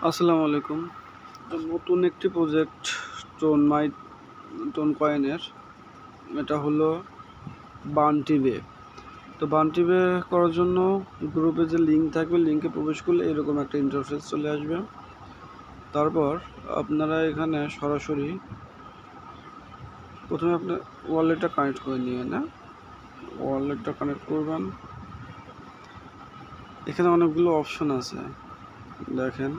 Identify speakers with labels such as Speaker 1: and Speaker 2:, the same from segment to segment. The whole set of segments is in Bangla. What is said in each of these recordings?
Speaker 1: আসসালামু আলাইকুম। নতুন একটি প্রজেক্ট টোন কয়েনের, এটা হলো বান্টি বে। তো বান্টি বে করার জন্য গ্রুপে যে লিঙ্ক থাকবে, লিঙ্কে প্রবেশ করলে এরকম একটা ইন্টারফেস চলে আসবে। তারপর আপনারা এখানে সরাসরি প্রথমে আপনার ওয়ালেটটা কানেক্ট করে নিয়ে ওয়ালেটটা কানেক্ট করবেন। এখানে অনেকগুলো অপশন আছে, দেখেন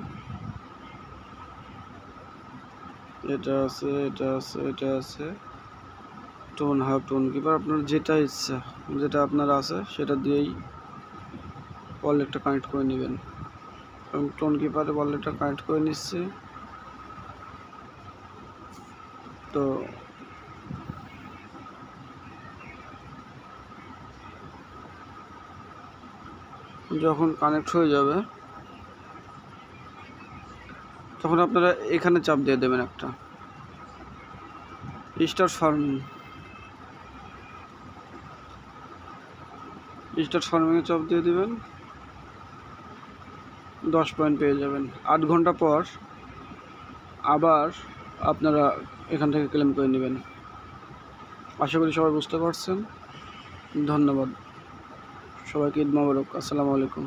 Speaker 1: এটা আছে, এটা আছে, এটা আছে, টোন হাব, টোন কিপার, আপনার যেটা ইচ্ছা, যেটা আপনার আছে সেটা দিয়েই ওয়ালেটটা কানেক্ট করে নেবেন। এবং টোন কিপারে ওয়ালেটটা কানেক্ট করে নিচ্ছে। তো যখন কানেক্ট হয়ে যাবে তখন আপনারা এখানে চাপ দিয়ে দেবেন একটা স্টার্ট ফার্মিংয়ে চাপ দিয়ে দেবেন। 10 পয়েন্ট পেয়ে যাবেন। 8 ঘন্টা পর আবার আপনারা এখান থেকে ক্লেম করে নেবেন। আশা করি সবাই বুঝতে পারছেন। ধন্যবাদ সবাইকে। ঈদ মোবারক। আসসালামু আলাইকুম।